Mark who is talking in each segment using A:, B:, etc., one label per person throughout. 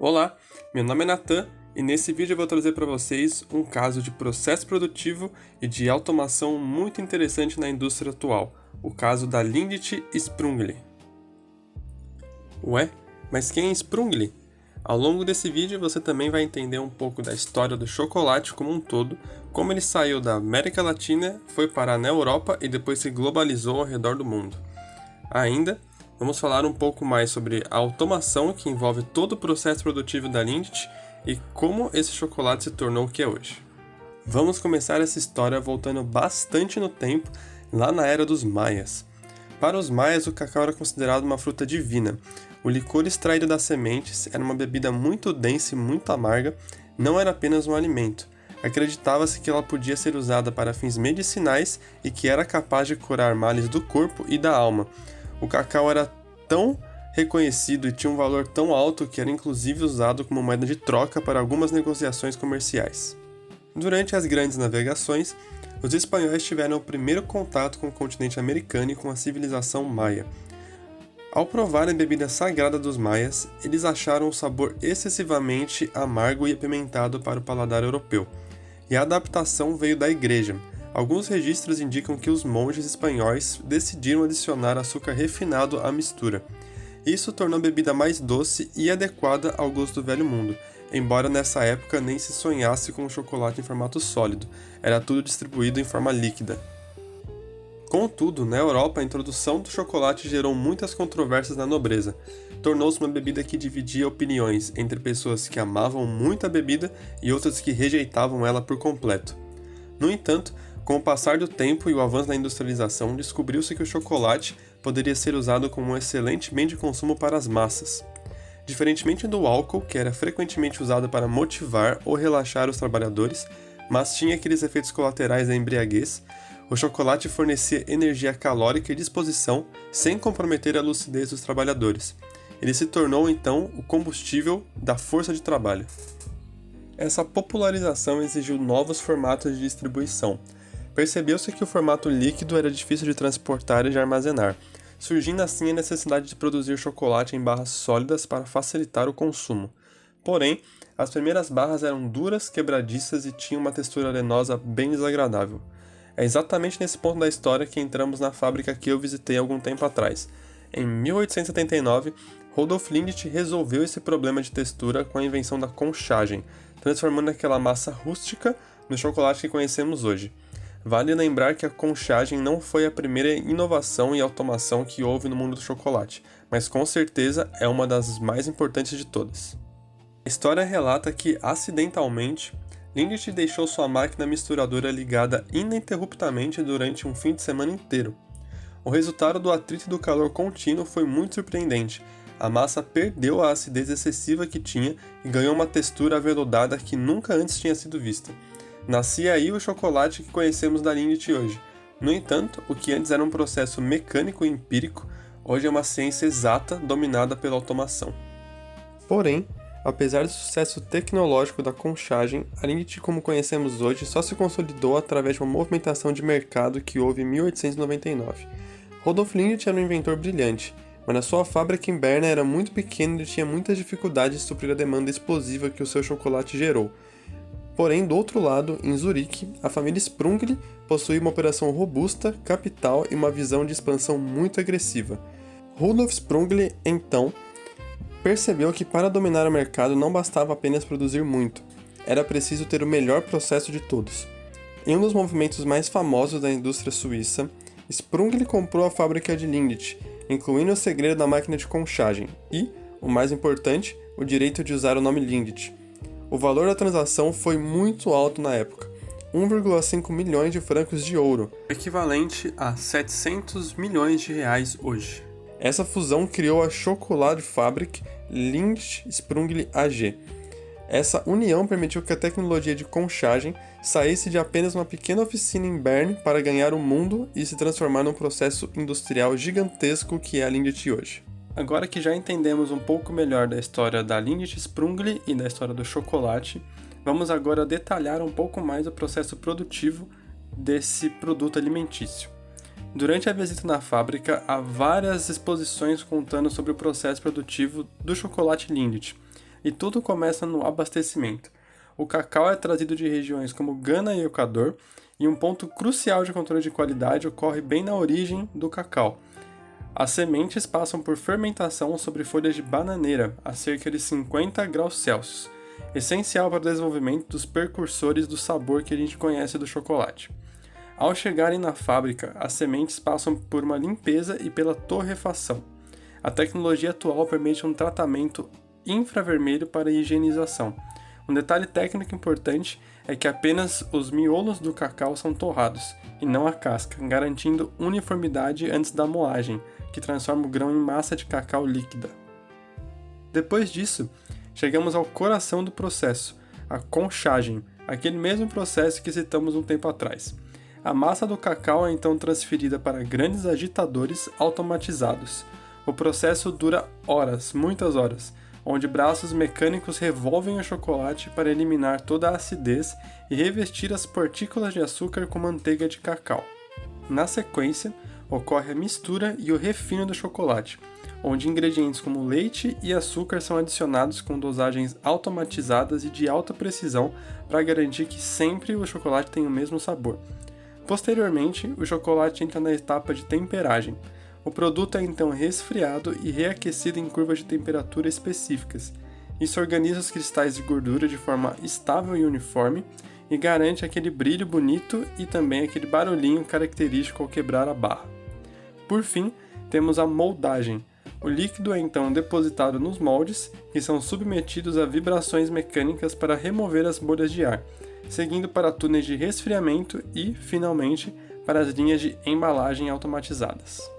A: Olá, meu nome é Nathan e nesse vídeo eu vou trazer para vocês um caso de processo produtivo e de automação muito interessante na indústria atual, o caso da Lindt Sprungli. Ué, mas quem é Sprungli? Ao longo desse vídeo você também vai entender um pouco da história do chocolate como um todo, como ele saiu da América Latina, foi parar na Europa e depois se globalizou ao redor do mundo. Ainda, vamos falar um pouco mais sobre a automação que envolve todo o processo produtivo da Lindt e como esse chocolate se tornou o que é hoje. Vamos começar essa história voltando bastante no tempo, lá na era dos Maias. Para os Maias, o cacau era considerado uma fruta divina. O licor extraído das sementes era uma bebida muito densa e muito amarga, não era apenas um alimento. Acreditava-se que ela podia ser usada para fins medicinais e que era capaz de curar males do corpo e da alma. O cacau era tão reconhecido e tinha um valor tão alto que era inclusive usado como moeda de troca para algumas negociações comerciais. Durante as grandes navegações, os espanhóis tiveram o primeiro contato com o continente americano e com a civilização maia. Ao provarem a bebida sagrada dos maias, eles acharam o sabor excessivamente amargo e apimentado para o paladar europeu, e a adaptação veio da igreja. Alguns registros indicam que os monges espanhóis decidiram adicionar açúcar refinado à mistura. Isso tornou a bebida mais doce e adequada ao gosto do velho mundo, embora nessa época nem se sonhasse com o chocolate em formato sólido, era tudo distribuído em forma líquida. Contudo, na Europa, a introdução do chocolate gerou muitas controvérsias na nobreza. Tornou-se uma bebida que dividia opiniões entre pessoas que amavam muito a bebida e outras que rejeitavam ela por completo. No entanto, com o passar do tempo e o avanço da industrialização, descobriu-se que o chocolate poderia ser usado como um excelente bem de consumo para as massas. Diferentemente do álcool, que era frequentemente usado para motivar ou relaxar os trabalhadores, mas tinha aqueles efeitos colaterais da embriaguez, o chocolate fornecia energia calórica e disposição sem comprometer a lucidez dos trabalhadores. Ele se tornou então o combustível da força de trabalho. Essa popularização exigiu novos formatos de distribuição. Percebeu-se que o formato líquido era difícil de transportar e de armazenar, surgindo assim a necessidade de produzir chocolate em barras sólidas para facilitar o consumo. Porém, as primeiras barras eram duras, quebradiças e tinham uma textura arenosa bem desagradável. É exatamente nesse ponto da história que entramos na fábrica que eu visitei algum tempo atrás. Em 1879, Rudolf Lindt resolveu esse problema de textura com a invenção da conchagem, transformando aquela massa rústica no chocolate que conhecemos hoje. Vale lembrar que a conchagem não foi a primeira inovação e automação que houve no mundo do chocolate, mas com certeza é uma das mais importantes de todas. A história relata que, acidentalmente, Lindt deixou sua máquina misturadora ligada ininterruptamente durante um fim de semana inteiro. O resultado do atrito e do calor contínuo foi muito surpreendente. A massa perdeu a acidez excessiva que tinha e ganhou uma textura aveludada que nunca antes tinha sido vista. Nascia aí o chocolate que conhecemos da Lindt hoje. No entanto, o que antes era um processo mecânico e empírico, hoje é uma ciência exata dominada pela automação. Porém, apesar do sucesso tecnológico da conchagem, a Lindt como conhecemos hoje só se consolidou através de uma movimentação de mercado que houve em 1899. Rudolf Lindt era um inventor brilhante, mas a sua fábrica em Berna era muito pequena e ele tinha muitas dificuldades de suprir a demanda explosiva que o seu chocolate gerou. Porém, do outro lado, em Zurique, a família Sprungli possuía uma operação robusta, capital e uma visão de expansão muito agressiva. Rudolf Sprungli, então, percebeu que para dominar o mercado não bastava apenas produzir muito, era preciso ter o melhor processo de todos. Em um dos movimentos mais famosos da indústria suíça, Sprungli comprou a fábrica de Lindt, incluindo o segredo da máquina de conchagem e, o mais importante, o direito de usar o nome Lindt. O valor da transação foi muito alto na época, 1,5 milhões de francos de ouro, equivalente a 700 milhões de reais hoje. Essa fusão criou a Schokoladefabrik Lindt Sprungli AG. Essa união permitiu que a tecnologia de conchagem saísse de apenas uma pequena oficina em Bern para ganhar o mundo e se transformar num processo industrial gigantesco que é a Lindt hoje. Agora que já entendemos um pouco melhor da história da Lindt Sprungli e da história do chocolate, vamos agora detalhar um pouco mais o processo produtivo desse produto alimentício. Durante a visita na fábrica, há várias exposições contando sobre o processo produtivo do chocolate Lindt. e tudo começa no abastecimento. O cacau é trazido de regiões como Gana e Equador, e um ponto crucial de controle de qualidade ocorre bem na origem do cacau. As sementes passam por fermentação sobre folhas de bananeira a cerca de 50 graus Celsius, essencial para o desenvolvimento dos precursores do sabor que a gente conhece do chocolate. Ao chegarem na fábrica, as sementes passam por uma limpeza e pela torrefação. A tecnologia atual permite um tratamento infravermelho para higienização. Um detalhe técnico importante é que apenas os miolos do cacau são torrados, e não a casca, garantindo uniformidade antes da moagem, que transforma o grão em massa de cacau líquida. Depois disso, chegamos ao coração do processo, a conchagem, aquele mesmo processo que citamos um tempo atrás. A massa do cacau é então transferida para grandes agitadores automatizados. O processo dura horas, muitas horas, onde braços mecânicos revolvem o chocolate para eliminar toda a acidez e revestir as partículas de açúcar com manteiga de cacau. Na sequência, ocorre a mistura e o refino do chocolate, onde ingredientes como leite e açúcar são adicionados com dosagens automatizadas e de alta precisão para garantir que sempre o chocolate tenha o mesmo sabor. Posteriormente, o chocolate entra na etapa de temperagem. O produto é então resfriado e reaquecido em curvas de temperatura específicas. Isso organiza os cristais de gordura de forma estável e uniforme e garante aquele brilho bonito e também aquele barulhinho característico ao quebrar a barra. Por fim, temos a moldagem. O líquido é então depositado nos moldes, que são submetidos a vibrações mecânicas para remover as bolhas de ar, seguindo para túneis de resfriamento e, finalmente, para as linhas de embalagem automatizadas.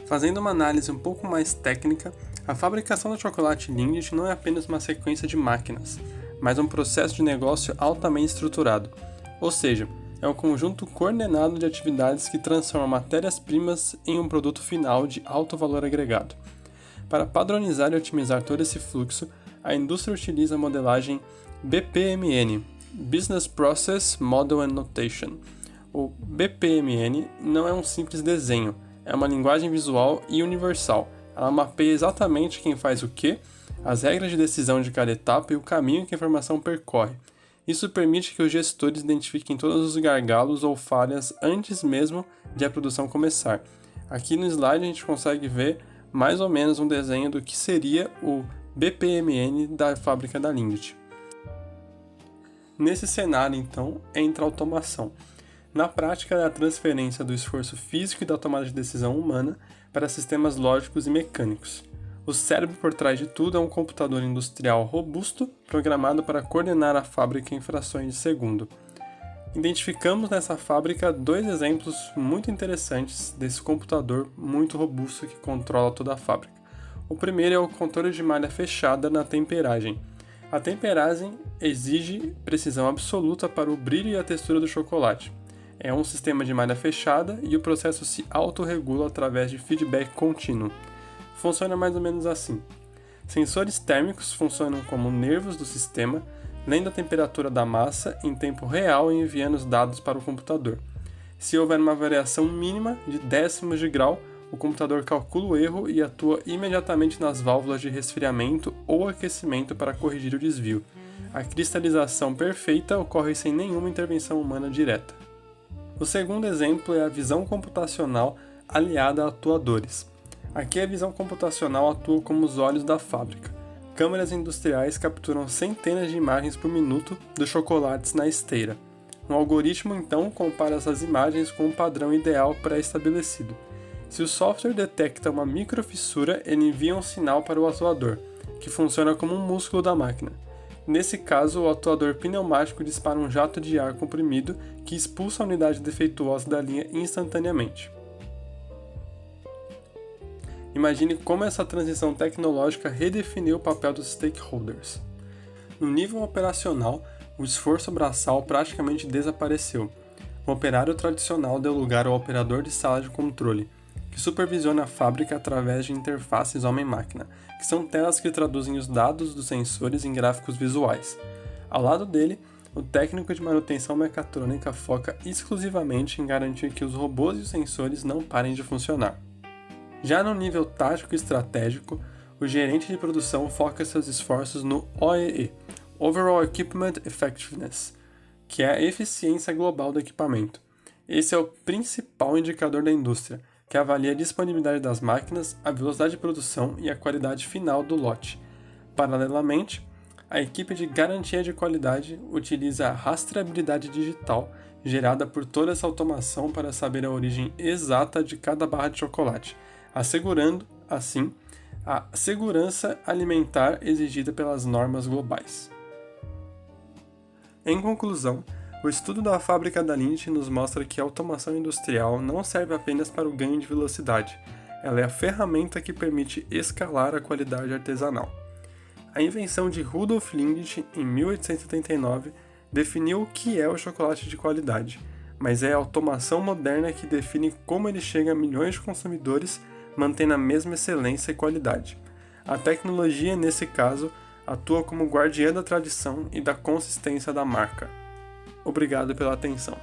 A: Fazendo uma análise um pouco mais técnica, a fabricação do chocolate Lindt não é apenas uma sequência de máquinas, mas um processo de negócio altamente estruturado, ou seja, é um conjunto coordenado de atividades que transforma matérias-primas em um produto final de alto valor agregado. Para padronizar e otimizar todo esse fluxo, a indústria utiliza a modelagem BPMN, Business Process Model and Notation. O BPMN não é um simples desenho, é uma linguagem visual e universal. Ela mapeia exatamente quem faz o quê, as regras de decisão de cada etapa e o caminho que a informação percorre. Isso permite que os gestores identifiquem todos os gargalos ou falhas antes mesmo de a produção começar. Aqui no slide a gente consegue ver mais ou menos um desenho do que seria o BPMN da fábrica da Lindt. Nesse cenário, então, entra a automação. Na prática, é a transferência do esforço físico e da tomada de decisão humana para sistemas lógicos e mecânicos. O cérebro por trás de tudo é um computador industrial robusto, programado para coordenar a fábrica em frações de segundo. Identificamos nessa fábrica dois exemplos muito interessantes desse computador muito robusto que controla toda a fábrica. O primeiro é o controle de malha fechada na temperagem. A temperagem exige precisão absoluta para o brilho e a textura do chocolate. É um sistema de malha fechada e o processo se autorregula através de feedback contínuo. Funciona mais ou menos assim. Sensores térmicos funcionam como nervos do sistema, lendo a temperatura da massa em tempo real e enviando os dados para o computador. Se houver uma variação mínima de décimos de grau, o computador calcula o erro e atua imediatamente nas válvulas de resfriamento ou aquecimento para corrigir o desvio. A cristalização perfeita ocorre sem nenhuma intervenção humana direta. O segundo exemplo é a visão computacional aliada a atuadores. Aqui a visão computacional atua como os olhos da fábrica. Câmeras industriais capturam centenas de imagens por minuto dos chocolates na esteira. Um algoritmo então compara essas imagens com um padrão ideal pré-estabelecido. Se o software detecta uma microfissura, ele envia um sinal para o atuador, que funciona como um músculo da máquina. Nesse caso, o atuador pneumático dispara um jato de ar comprimido que expulsa a unidade defeituosa da linha instantaneamente. Imagine como essa transição tecnológica redefiniu o papel dos stakeholders. No nível operacional, o esforço braçal praticamente desapareceu. O operário tradicional deu lugar ao operador de sala de controle, que supervisiona a fábrica através de interfaces homem-máquina, que são telas que traduzem os dados dos sensores em gráficos visuais. Ao lado dele, o técnico de manutenção mecatrônica foca exclusivamente em garantir que os robôs e os sensores não parem de funcionar. Já no nível tático e estratégico, o gerente de produção foca seus esforços no OEE, Overall Equipment Effectiveness, que é a eficiência global do equipamento. Esse é o principal indicador da indústria, que avalia a disponibilidade das máquinas, a velocidade de produção e a qualidade final do lote. Paralelamente, a equipe de garantia de qualidade utiliza a rastreabilidade digital gerada por toda essa automação para saber a origem exata de cada barra de chocolate, assegurando, assim, a segurança alimentar exigida pelas normas globais. Em conclusão, o estudo da fábrica da Lindt nos mostra que a automação industrial não serve apenas para o ganho de velocidade, ela é a ferramenta que permite escalar a qualidade artesanal. A invenção de Rudolf Lindt, em 1879, definiu o que é o chocolate de qualidade, mas é a automação moderna que define como ele chega a milhões de consumidores, mantendo a mesma excelência e qualidade. A tecnologia, nesse caso, atua como guardiã da tradição e da consistência da marca. Obrigado pela atenção.